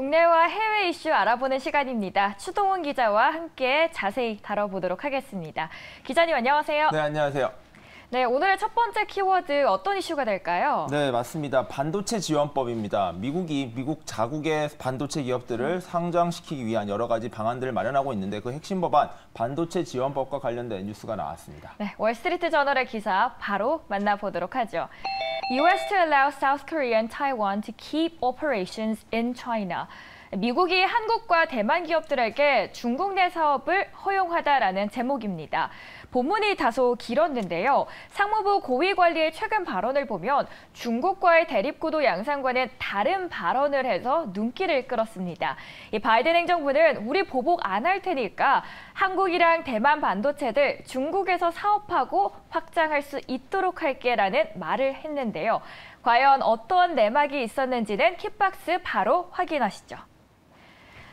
국내와 해외 이슈 알아보는 시간입니다. 추동훈 기자와 함께 자세히 다뤄보도록 하겠습니다. 기자님 안녕하세요. 네, 안녕하세요. 네, 오늘의 첫 번째 키워드 어떤 이슈가 될까요? 네, 맞습니다. 반도체 지원법입니다. 미국 자국의 반도체 기업들을 상장시키기 위한 여러 가지 방안들을 마련하고 있는데 그 핵심 법안 반도체 지원법과 관련된 뉴스가 나왔습니다. 네, 월스트리트 저널의 기사 바로 만나보도록 하죠. US to allow South Korea and Taiwan to keep operations in China. 미국이 한국과 대만 기업들에게 중국 내 사업을 허용하다라는 제목입니다. 본문이 다소 길었는데요. 상무부 고위 관리의 최근 발언을 보면 중국과의 대립구도 양상과는 다른 발언을 해서 눈길을 끌었습니다. 이 바이든 행정부는 우리 보복 안 할 테니까 한국이랑 대만 반도체들 중국에서 사업하고 확장할 수 있도록 할게라는 말을 했는데요. 과연 어떤 내막이 있었는지는 킥박스 바로 확인하시죠.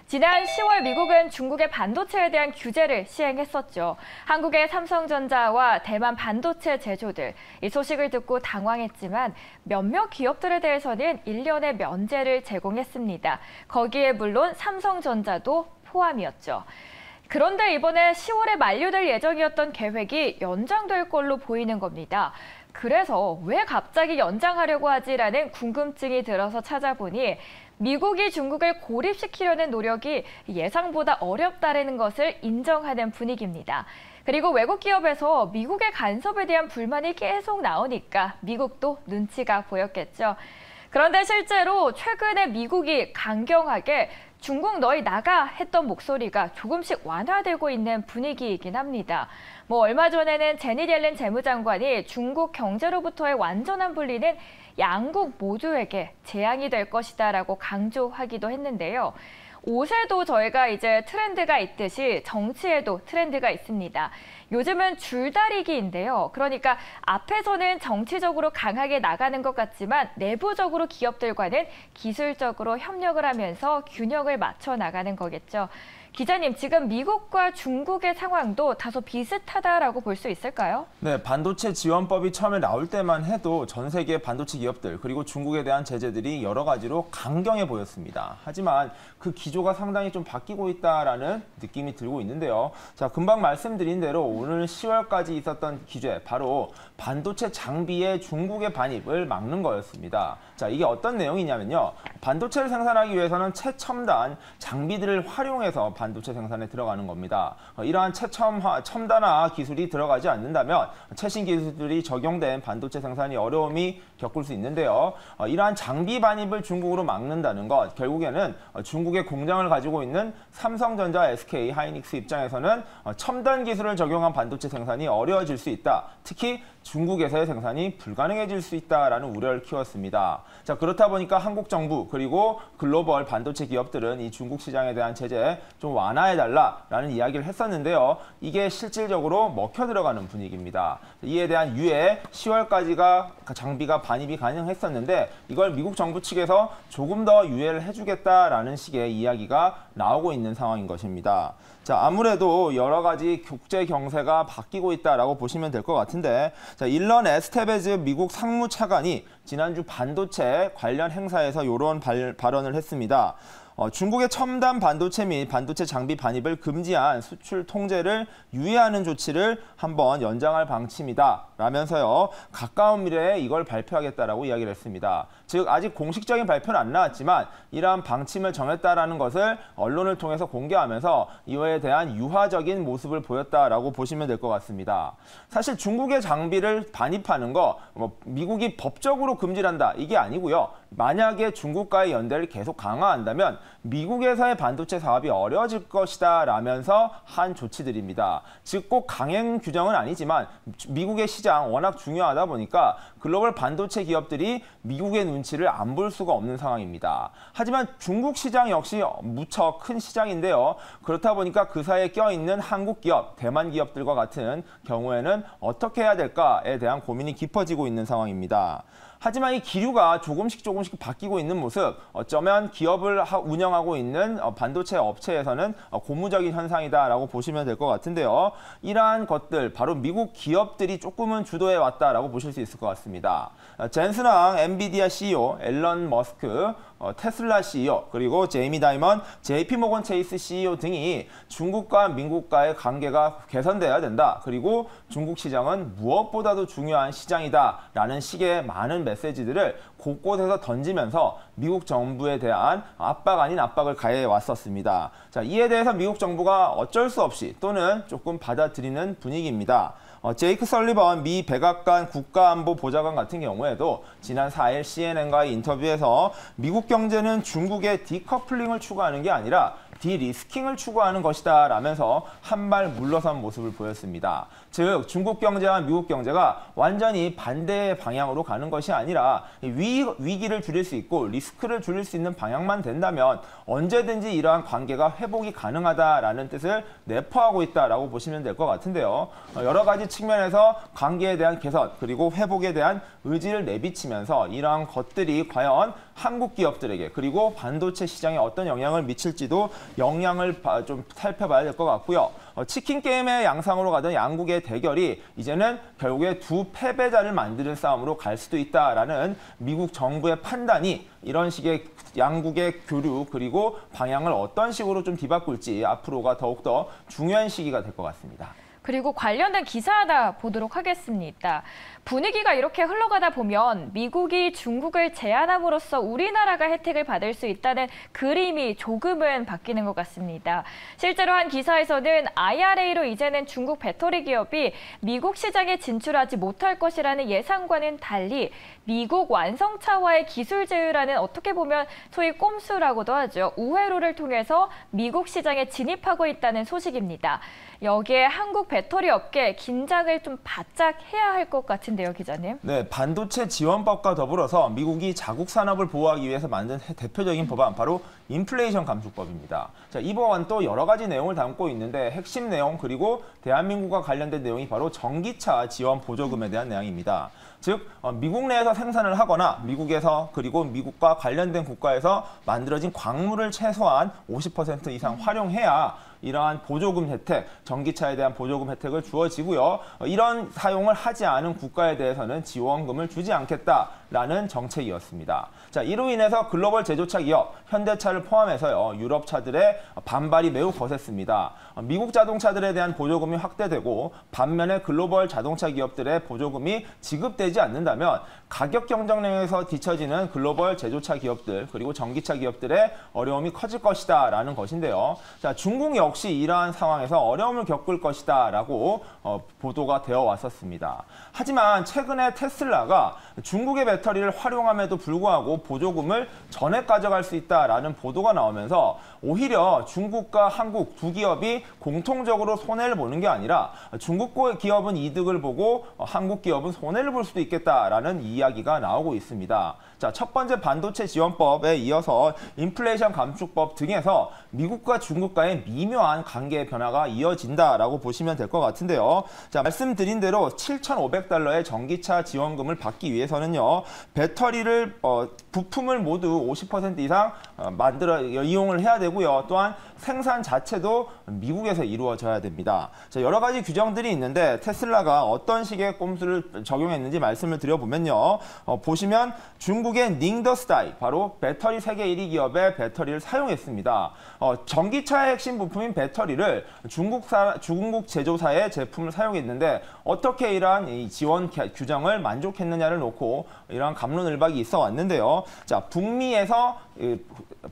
지난 10월 미국은 중국의 반도체에 대한 규제를 시행했었죠. 한국의 삼성전자와 대만 반도체 제조들, 이 소식을 듣고 당황했지만 몇몇 기업들에 대해서는 1년의 면제를 제공했습니다. 거기에 물론 삼성전자도 포함이었죠. 그런데 이번에 10월에 만료될 예정이었던 계획이 연장될 걸로 보이는 겁니다. 그래서 왜 갑자기 연장하려고 하지라는 궁금증이 들어서 찾아보니 미국이 중국을 고립시키려는 노력이 예상보다 어렵다는 것을 인정하는 분위기입니다. 그리고 외국 기업에서 미국의 간섭에 대한 불만이 계속 나오니까 미국도 눈치가 보였겠죠. 그런데 실제로 최근에 미국이 강경하게 중국 너희 나가 했던 목소리가 조금씩 완화되고 있는 분위기이긴 합니다. 얼마 전에는 제닛 옐렌 재무장관이 중국 경제로부터의 완전한 분리는 양국 모두에게 재앙이 될 것이다라고 강조하기도 했는데요. 옷에도 저희가 이제 트렌드가 있듯이 정치에도 트렌드가 있습니다. 요즘은 줄다리기인데요. 그러니까 앞에서는 정치적으로 강하게 나가는 것 같지만 내부적으로 기업들과는 기술적으로 협력을 하면서 균형을 맞춰 나가는 거겠죠. 기자님, 지금 미국과 중국의 상황도 다소 비슷하다라고 볼 수 있을까요? 네, 반도체 지원법이 처음에 나올 때만 해도 전 세계 반도체 기업들 그리고 중국에 대한 제재들이 여러 가지로 강경해 보였습니다. 하지만 그 기조가 상당히 좀 바뀌고 있다라는 느낌이 들고 있는데요. 자, 금방 말씀드린 대로 오늘 10월까지 있었던 규제, 바로 반도체 장비의 중국의 반입을 막는 거였습니다. 자, 이게 어떤 내용이냐면요. 반도체를 생산하기 위해서는 최첨단 장비들을 활용해서 반도체 생산에 들어가는 겁니다. 이러한 첨단화 기술이 들어가지 않는다면 최신 기술들이 적용된 반도체 생산이 어려움이 겪을 수 있는데요. 이러한 장비 반입을 중국으로 막는다는 것, 결국에는 중국의 공장을 가지고 있는 삼성전자, SK, 하이닉스 입장에서는 첨단 기술을 적용한 반도체 생산이 어려워질 수 있다. 특히 중국에서의 생산이 불가능해질 수 있다라는 우려를 키웠습니다. 자, 그렇다 보니까 한국 정부 그리고 글로벌 반도체 기업들은 이 중국 시장에 대한 제재 좀 완화해달라라는 이야기를 했었는데요. 이게 실질적으로 먹혀 들어가는 분위기입니다. 이에 대한 유예 10월까지가 장비가 반입이 가능했었는데 이걸 미국 정부 측에서 조금 더 유예를 해주겠다라는 식의 이야기가 나오고 있는 상황인 것입니다. 자, 아무래도 여러 가지 국제 경세가 바뀌고 있다라고 보시면 될 것 같은데, 자, 일런 에스테베즈 미국 상무차관이 지난주 반도체 관련 행사에서 이런 발언을 했습니다. 중국의 첨단 반도체 및 반도체 장비 반입을 금지한 수출 통제를 유예하는 조치를 한번 연장할 방침이다 라면서요. 가까운 미래에 이걸 발표하겠다라고 이야기를 했습니다. 즉 아직 공식적인 발표는 안 나왔지만 이러한 방침을 정했다라는 것을 언론을 통해서 공개하면서 이에 대한 유화적인 모습을 보였다라고 보시면 될 것 같습니다. 사실 중국의 장비를 반입하는 거 미국이 법적으로 금지한다 이게 아니고요. 만약에 중국과의 연대를 계속 강화한다면 미국에서의 반도체 사업이 어려워질 것이다 라면서 한 조치들입니다. 즉 꼭 강행 규정은 아니지만 미국의 시장 워낙 중요하다 보니까 글로벌 반도체 기업들이 미국의 눈치를 안 볼 수가 없는 상황입니다. 하지만 중국 시장 역시 무척 큰 시장인데요. 그렇다 보니까 그 사이에 껴있는 한국 기업, 대만 기업들과 같은 경우에는 어떻게 해야 될까에 대한 고민이 깊어지고 있는 상황입니다. 하지만 이 기류가 조금씩 바뀌고 있는 모습, 어쩌면 기업을 운영하고 있는 반도체 업체에서는 고무적인 현상이다라고 보시면 될 것 같은데요. 이러한 것들, 바로 미국 기업들이 조금은 주도해 왔다라고 보실 수 있을 것 같습니다. 젠슨왕 엔비디아 CEO, 앨런 머스크, 테슬라 CEO 그리고 제이미 다이먼, JP모건 체이스 CEO 등이 중국과 미국과의 관계가 개선돼야 된다. 그리고 중국 시장은 무엇보다도 중요한 시장이다라는 식의 많은 메시지들을 곳곳에서 던지면서 미국 정부에 대한 압박 아닌 압박을 가해 왔었습니다. 자, 이에 대해서 미국 정부가 어쩔 수 없이 또는 조금 받아들이는 분위기입니다. 제이크 설리번 미 백악관 국가안보 보좌관 같은 경우에도 지난 4일 CNN과의 인터뷰에서 미국 경제는 중국의 디커플링을 추구하는 게 아니라 디리스킹을 추구하는 것이다 라면서 한 발 물러선 모습을 보였습니다. 즉 중국 경제와 미국 경제가 완전히 반대의 방향으로 가는 것이 아니라 위기를 줄일 수 있고 리스크를 줄일 수 있는 방향만 된다면 언제든지 이러한 관계가 회복이 가능하다라는 뜻을 내포하고 있다라고 보시면 될 것 같은데요. 여러 가지 측면에서 관계에 대한 개선 그리고 회복에 대한 의지를 내비치면서 이러한 것들이 과연 한국 기업들에게 그리고 반도체 시장에 어떤 영향을 미칠지도 영향을 좀 살펴봐야 될 것 같고요. 치킨 게임의 양상으로 가던 양국의 대결이 이제는 결국에 두 패배자를 만드는 싸움으로 갈 수도 있다라는 미국 정부의 판단이 이런 식의 양국의 교류 그리고 방향을 어떤 식으로 좀 뒤바꿀지 앞으로가 더욱더 중요한 시기가 될 것 같습니다. 그리고 관련된 기사 하나 보도록 하겠습니다. 분위기가 이렇게 흘러가다 보면 미국이 중국을 제한함으로써 우리나라가 혜택을 받을 수 있다는 그림이 조금은 바뀌는 것 같습니다. 실제로 한 기사에서는 IRA로 이제는 중국 배터리 기업이 미국 시장에 진출하지 못할 것이라는 예상과는 달리 미국 완성차와의 기술 제휴라는 어떻게 보면 소위 꼼수라고도 하죠. 우회로를 통해서 미국 시장에 진입하고 있다는 소식입니다. 여기에 한국 배터리 업계 긴장을 좀 바짝 해야 할 것 같은데요, 기자님. 네, 반도체 지원법과 더불어서 미국이 자국 산업을 보호하기 위해서 만든 대표적인 법안 바로 인플레이션 감축법입니다. 자, 이 법안도 여러 가지 내용을 담고 있는데 핵심 내용 그리고 대한민국과 관련된 내용이 바로 전기차 지원 보조금에 대한 내용입니다. 즉 미국 내에서 생산을 하거나 미국에서 그리고 미국과 관련된 국가에서 만들어진 광물을 최소한 50% 이상 활용해야 이러한 보조금 혜택, 전기차에 대한 보조금 혜택을 주어지고요. 이런 사용을 하지 않은 국가에 대해서는 지원금을 주지 않겠다라는 정책이었습니다. 자, 이로 인해서 글로벌 제조차 기업, 현대차를 포함해서요, 유럽 차들의 반발이 매우 거셌습니다. 미국 자동차들에 대한 보조금이 확대되고 반면에 글로벌 자동차 기업들의 보조금이 지급되지 않는다면 가격 경쟁력에서 뒤처지는 글로벌 제조차 기업들 그리고 전기차 기업들의 어려움이 커질 것이다라는 것인데요. 자, 중국 역시 이러한 상황에서 어려움을 겪을 것이다라고 보도가 되어 왔었습니다. 하지만 최근에 테슬라가 중국의 배터리를 활용함에도 불구하고 보조금을 전액 가져갈 수 있다라는 보도가 나오면서 오히려 중국과 한국 두 기업이 공통적으로 손해를 보는 게 아니라 중국 기업은 이득을 보고 한국 기업은 손해를 볼 수도 있겠다라는 이야기가 나오고 있습니다. 자, 첫 번째 반도체 지원법에 이어서 인플레이션 감축법 등에서 미국과 중국과의 미묘한 관계의 변화가 이어진다라고 보시면 될 것 같은데요. 자, 말씀드린 대로 7,500달러의 전기차 지원금을 받기 위해서는요, 배터리를 부품을 모두 50% 이상 이용을 해야 되고요. 또한 생산 자체도 미국에서 이루어져야 됩니다. 자, 여러 가지 규정들이 있는데 테슬라가 어떤 식의 꼼수를 적용했는지 말씀을 드려보면요. 보시면 중국의 닝더스다이, 바로 배터리 세계 1위 기업의 배터리를 사용했습니다. 전기차의 핵심 부품인 배터리를 중국 제조사의 제품을 사용했는데 어떻게 이러한 이 지원 규정을 만족했느냐를 놓고 이러한 갑론을박이 있어 왔는데요. 자, 북미에서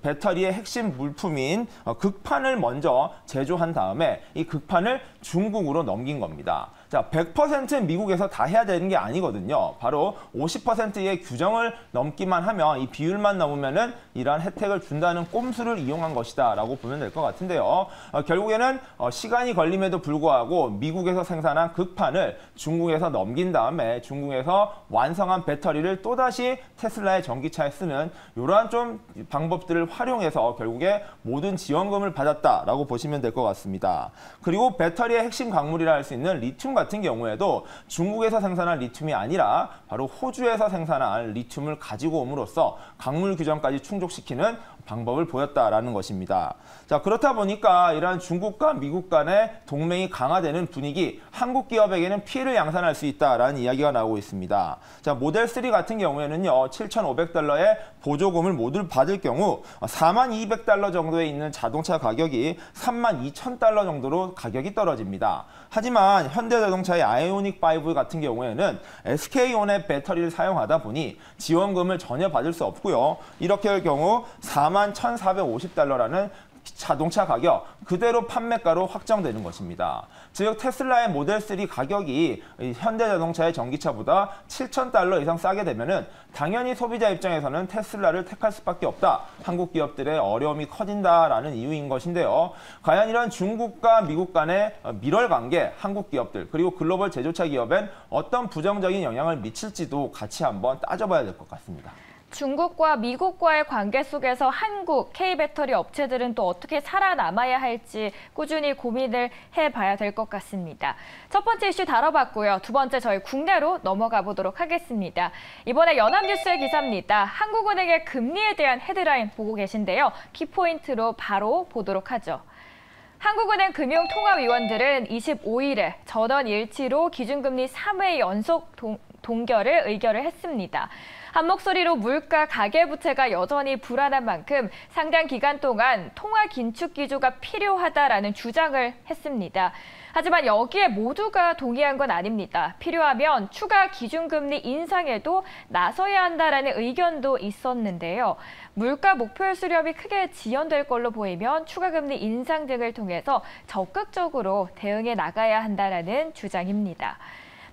배터리의 핵심 물품인 극판을 먼저 제조한 다음에 이 극판을 중국으로 넘긴 겁니다. 자, 100% 미국에서 다 해야 되는 게 아니거든요. 바로 50%의 규정을 넘기만 하면, 이 비율만 넘으면은 이러한 혜택을 준다는 꼼수를 이용한 것이다 라고 보면 될 것 같은데요. 결국에는 시간이 걸림에도 불구하고 미국에서 생산한 극판을 중국에서 넘긴 다음에 중국에서 완성한 배터리를 또다시 테슬라의 전기차에 쓰는 이러한 좀 방법들을 활용해서 결국에 모든 지원금을 받았다라고 보시면 될 것 같습니다. 그리고 배터리의 핵심 광물이라 할 수 있는 리튬 같은 경우에도 중국에서 생산한 리튬이 아니라 바로 호주에서 생산한 리튬을 가지고 옴으로써 광물 규정까지 충족시키는 방법을 보였다라는 것입니다. 자, 그렇다 보니까 이러한 중국과 미국 간의 동맹이 강화되는 분위기, 한국 기업에게는 피해를 양산할 수 있다라는 이야기가 나오고 있습니다. 자, 모델 3 같은 경우에는요, 7,500달러의 보조금을 모두 받을 경우 42,200달러 정도에 있는 자동차 가격이 32,000달러 정도로 가격이 떨어집니다. 하지만 현대자동차의 아이오닉 5 같은 경우에는 SK온의 배터리를 사용하다 보니 지원금을 전혀 받을 수 없고요. 이렇게 할 경우 41,450달러라는 자동차 가격 그대로 판매가로 확정되는 것입니다. 즉 테슬라의 모델 3 가격이 현대자동차의 전기차보다 7,000달러 이상 싸게 되면은 당연히 소비자 입장에서는 테슬라를 택할 수밖에 없다. 한국 기업들의 어려움이 커진다라는 이유인 것인데요. 과연 이런 중국과 미국 간의 밀월 관계, 한국 기업들 그리고 글로벌 제조차 기업엔 어떤 부정적인 영향을 미칠지도 같이 한번 따져봐야 될 것 같습니다. 중국과 미국과의 관계 속에서 한국, K배터리 업체들은 또 어떻게 살아남아야 할지 꾸준히 고민을 해봐야 될 것 같습니다. 첫 번째 이슈 다뤄봤고요. 두 번째 저희 국내로 넘어가 보도록 하겠습니다. 이번에 연합뉴스의 기사입니다. 한국은행의 금리에 대한 헤드라인 보고 계신데요. 키포인트로 바로 보도록 하죠. 한국은행 금융통화위원들은 25일에 전원 일치로 기준금리 3회 연속 동결을 의결을 했습니다. 한 목소리로 물가, 가계부채가 여전히 불안한 만큼 상당 기간 동안 통화 긴축 기조가 필요하다라는 주장을 했습니다. 하지만 여기에 모두가 동의한 건 아닙니다. 필요하면 추가 기준금리 인상에도 나서야 한다라는 의견도 있었는데요. 물가 목표 수렴이 크게 지연될 걸로 보이면 추가 금리 인상 등을 통해서 적극적으로 대응해 나가야 한다라는 주장입니다.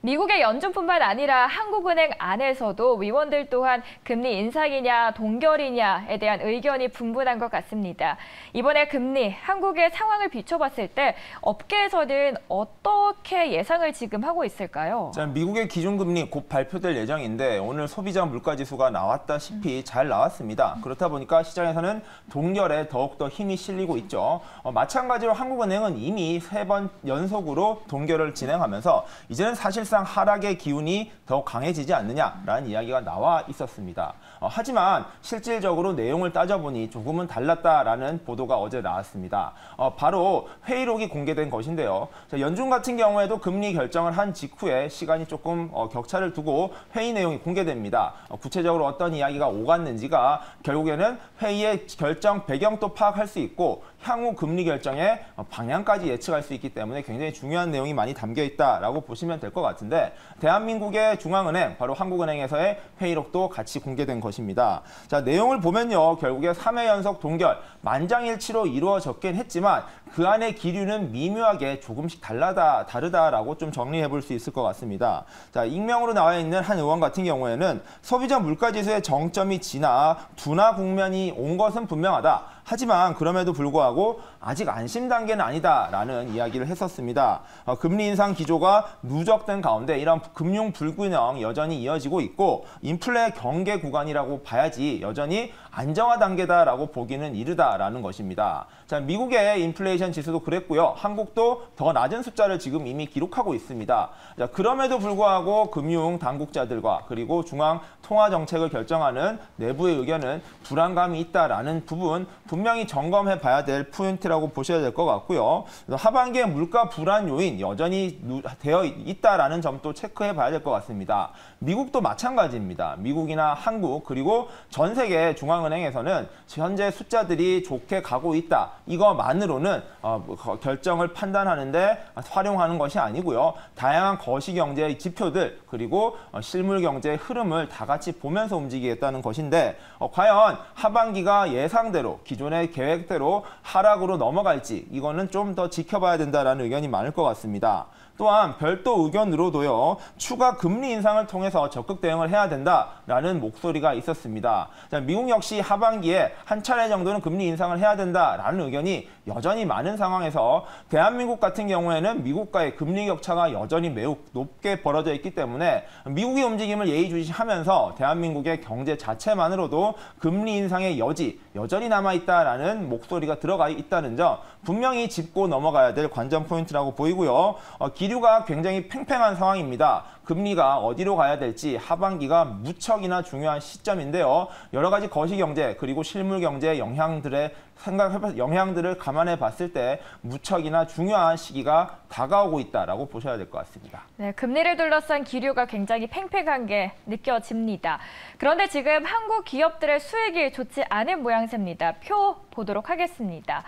미국의 연준뿐만 아니라 한국은행 안에서도 위원들 또한 금리 인상이냐 동결이냐에 대한 의견이 분분한 것 같습니다. 이번에 금리, 한국의 상황을 비춰봤을 때 업계에서는 어떻게 예상을 지금 하고 있을까요? 자, 미국의 기준금리 곧 발표될 예정인데 오늘 소비자 물가지수가 나왔다시피 잘 나왔습니다. 그렇다 보니까 시장에서는 동결에 더욱더 힘이 실리고 있죠. 마찬가지로 한국은행은 이미 3번 연속으로 동결을 진행하면서 이제는 사실상 하락의 기운이 더욱 강해지지 않느냐라는 이야기가 나와 있었습니다. 하지만 실질적으로 내용을 따져보니 조금은 달랐다라는 보도가 어제 나왔습니다. 바로 회의록이 공개된 것인데요. 자, 연준 같은 경우에도 금리 결정을 한 직후에 시간이 조금 격차를 두고 회의 내용이 공개됩니다. 구체적으로 어떤 이야기가 오갔는지가 결국에는 회의의 결정 배경도 파악할 수 있고 향후 금리 결정의 방향까지 예측할 수 있기 때문에 굉장히 중요한 내용이 많이 담겨 있다라고 보시면 될 것 같은데 대한민국의 중앙은행, 바로 한국은행에서의 회의록도 같이 공개된 것입니다. 자, 내용을 보면요. 결국에 3회 연속 동결, 만장일치로 이루어졌긴 했지만 그 안의 기류는 미묘하게 조금씩 다르다라고 좀 정리해 볼 수 있을 것 같습니다. 자, 익명으로 나와 있는 한 의원 같은 경우에는 소비자 물가지수의 정점이 지나 둔화 국면이 온 것은 분명하다. 하지만 그럼에도 불구하고 아직 안심 단계는 아니다라는 이야기를 했었습니다. 금리 인상 기조가 누적된 가운데 이런 금융 불균형 여전히 이어지고 있고 인플레 경계 구간이라고 봐야지 여전히 안정화 단계다라고 보기는 이르다라는 것입니다. 자, 미국의 인플레이션 지수도 그랬고요. 한국도 더 낮은 숫자를 지금 이미 기록하고 있습니다. 자, 그럼에도 불구하고 금융 당국자들과 그리고 중앙 통화 정책을 결정하는 내부의 의견은 불안감이 있다라는 부분 분명히 점검해 봐야 될 포인트라고 보셔야 될 것 같고요. 하반기에 물가 불안 요인 여전히 되어 있다라는 점도 체크해 봐야 될 것 같습니다. 미국도 마찬가지입니다. 미국이나 한국 그리고 전 세계 중앙은행에서는 현재 숫자들이 좋게 가고 있다. 이거만으로는 결정을 판단하는데 활용하는 것이 아니고요. 다양한 거시경제 지표들 그리고 실물 경제의 흐름을 다 같이 보면서 움직이겠다는 것인데 과연 하반기가 예상대로 기존의 계획대로 하락으로 넘어갈지 이거는 좀 더 지켜봐야 된다라는 의견이 많을 것 같습니다. 또한 별도 의견으로도요. 추가 금리 인상을 통해서 적극 대응을 해야 된다라는 목소리가 있었습니다. 자, 미국 역시 하반기에 한 차례 정도는 금리 인상을 해야 된다라는 의견이 여전히 많은 상황에서 대한민국 같은 경우에는 미국과의 금리 격차가 여전히 매우 높게 벌어져 있기 때문에 미국의 움직임을 예의주시하면서 대한민국의 경제 자체만으로도 금리 인상의 여지 여전히 남아있다. 있다라는 목소리가 들어가 있다는 점 분명히 짚고 넘어가야 될 관전 포인트라고 보이고요. 기류가 굉장히 팽팽한 상황입니다. 금리가 어디로 가야 될지 하반기가 무척이나 중요한 시점인데요. 여러 가지 거시경제 그리고 실물경제 영향들을 감안해 봤을 때 무척이나 중요한 시기가 다가오고 있다라고 보셔야 될 것 같습니다. 네, 금리를 둘러싼 기류가 굉장히 팽팽한 게 느껴집니다. 그런데 지금 한국 기업들의 수익이 좋지 않은 모양새입니다. 표 보도록 하겠습니다.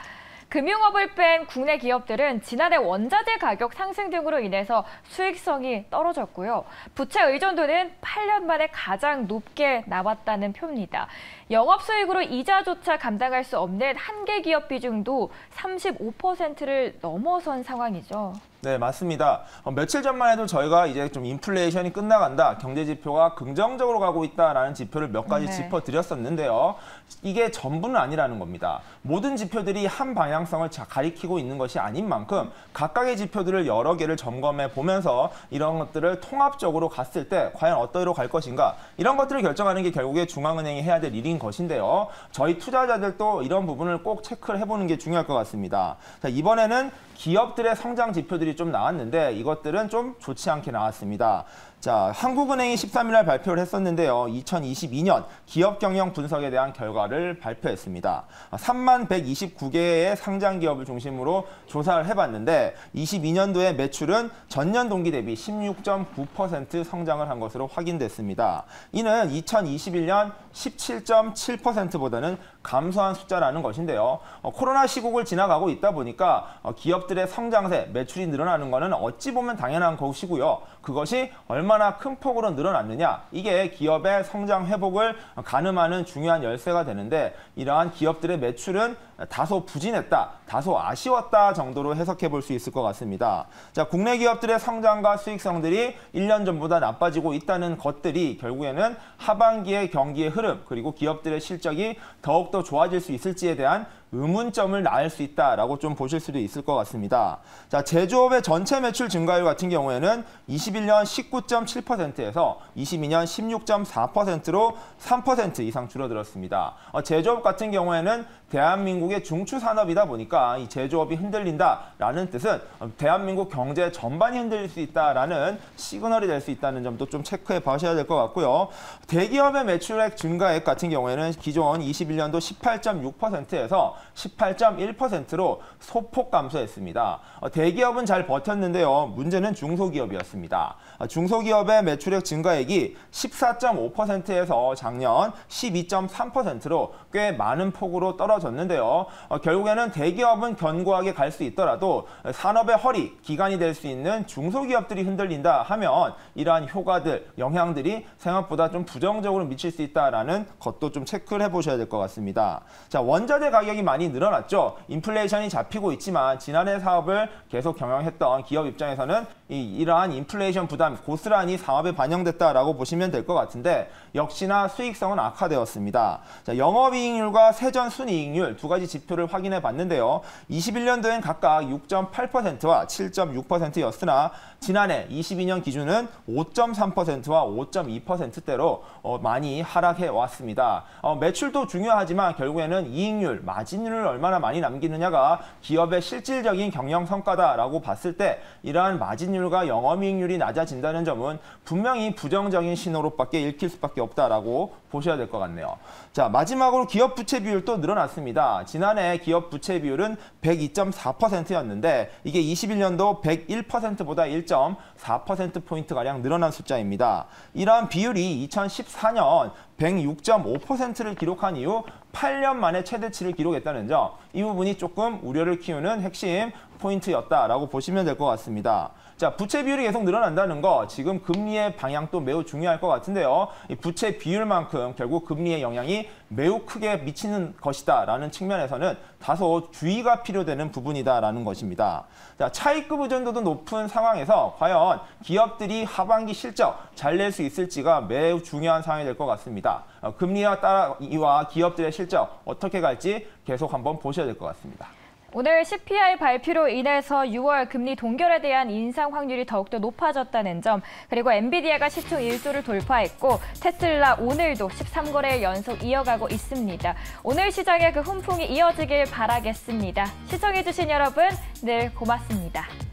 금융업을 뺀 국내 기업들은 지난해 원자재 가격 상승 등으로 인해서 수익성이 떨어졌고요. 부채 의존도는 8년 만에 가장 높게 나왔다는 표입니다. 영업수익으로 이자조차 감당할 수 없는 한계 기업 비중도 35%를 넘어선 상황이죠. 네, 맞습니다. 며칠 전만 해도 저희가 이제 좀 인플레이션이 끝나간다, 경제 지표가 긍정적으로 가고 있다라는 지표를 몇 가지 짚어드렸었는데요. 이게 전부는 아니라는 겁니다. 모든 지표들이 한 방향성을 가리키고 있는 것이 아닌 만큼 각각의 지표들을 여러 개를 점검해 보면서 이런 것들을 통합적으로 갔을 때 과연 어디로 갈 것인가, 이런 것들을 결정하는 게 결국에 중앙은행이 해야 될 일인 것인데요. 저희 투자자들도 이런 부분을 꼭 체크를 해보는 게 중요할 것 같습니다. 자, 이번에는 기업들의 성장 지표들이 좀 나왔는데 이것들은 좀 좋지 않게 나왔습니다. 자, 한국은행이 13일 날 발표를 했었는데요. 2022년 기업 경영 분석에 대한 결과를 발표했습니다. 3만 129개의 상장 기업을 중심으로 조사를 해봤는데 22년도에 매출은 전년 동기 대비 16.9% 성장을 한 것으로 확인됐습니다. 이는 2021년 17.7%보다는 감소한 숫자라는 것인데요. 코로나 시국을 지나가고 있다 보니까 기업들의 성장세, 매출이 늘어나는 것은 어찌 보면 당연한 것이고요. 그것이 얼마나 큰 폭으로 늘어났느냐, 이게 기업의 성장 회복을 가늠하는 중요한 열쇠가 되는데, 이러한 기업들의 매출은 다소 부진했다, 다소 아쉬웠다 정도로 해석해 볼 수 있을 것 같습니다. 자, 국내 기업들의 성장과 수익성들이 1년 전보다 나빠지고 있다는 것들이 결국에는 하반기의 경기의 흐름, 그리고 기업들의 실적이 더욱더 좋아질 수 있을지에 대한 의문점을 낳을 수 있다라고 좀 보실 수도 있을 것 같습니다. 자, 제조업의 전체 매출 증가율 같은 경우에는 21년 19.7%에서 22년 16.4%로 3% 이상 줄어들었습니다. 제조업 같은 경우에는 대한민국의 중추 산업이다 보니까 이 제조업이 흔들린다라는 뜻은 대한민국 경제 전반이 흔들릴 수 있다라는 시그널이 될 수 있다는 점도 좀 체크해 봐셔야 될 것 같고요. 대기업의 매출액 증가액 같은 경우에는 기존 21년도 18.6%에서 18.1%로 소폭 감소했습니다. 대기업은 잘 버텼는데요. 문제는 중소기업이었습니다. 중소기업의 매출액 증가액이 14.5%에서 작년 12.3%로 꽤 많은 폭으로 떨어졌는데요. 결국에는 대기업은 견고하게 갈 수 있더라도 산업의 허리, 기간이 될 수 있는 중소기업들이 흔들린다 하면 이러한 효과들, 영향들이 생각보다 좀 부정적으로 미칠 수 있다는 것도 좀 체크를 해보셔야 될 것 같습니다. 자, 원자재 가격이 많이 늘어났죠. 인플레이션이 잡히고 있지만 지난해 사업을 계속 경영했던 기업 입장에서는 이러한 인플레이션 부담 고스란히 사업에 반영됐다라고 보시면 될 것 같은데, 역시나 수익성은 악화되었습니다. 자, 영업이익률과 세전순이익률 두 가지 지표를 확인해 봤는데요. 21년도엔 각각 6.8%와 7.6%였으나 지난해 22년 기준은 5.3%와 5.2%대로 많이 하락해 왔습니다. 매출도 중요하지만 결국에는 이익률, 마진율을 얼마나 많이 남기느냐가 기업의 실질적인 경영 성과다라고 봤을 때 이러한 마진율과 영업이익률이 낮아진다는 점은 분명히 부정적인 신호로밖에 읽힐 수밖에 없다라고 보셔야 될 것 같네요. 자, 마지막으로 기업 부채 비율도 늘어났습니다. 지난해 기업 부채 비율은 102.4%였는데 이게 21년도 101%보다 1.4%포인트가량 늘어난 숫자입니다. 이러한 비율이 2014년 106.5%를 기록한 이후 8년 만에 최대치를 기록했다는 점, 이 부분이 조금 우려를 키우는 핵심 포인트였다라고 보시면 될 것 같습니다. 자, 부채 비율이 계속 늘어난다는 거, 지금 금리의 방향도 매우 중요할 것 같은데요. 이 부채 비율만큼 결국 금리의 영향이 매우 크게 미치는 것이다라는 측면에서는 다소 주의가 필요되는 부분이다라는 것입니다. 자, 차입금 의존도도 높은 상황에서 과연 기업들이 하반기 실적 잘 낼 수 있을지가 매우 중요한 상황이 될 것 같습니다. 금리와 따라 이와 기업들의 실적 어떻게 갈지 계속 한번 보셔야 될 것 같습니다. 오늘 CPI 발표로 인해서 6월 금리 동결에 대한 인상 확률이 더욱더 높아졌다는 점, 그리고 엔비디아가 시총 1조를 돌파했고 테슬라 오늘도 13거래일 연속 이어가고 있습니다. 오늘 시장의 그 훈풍이 이어지길 바라겠습니다. 시청해주신 여러분 늘 고맙습니다.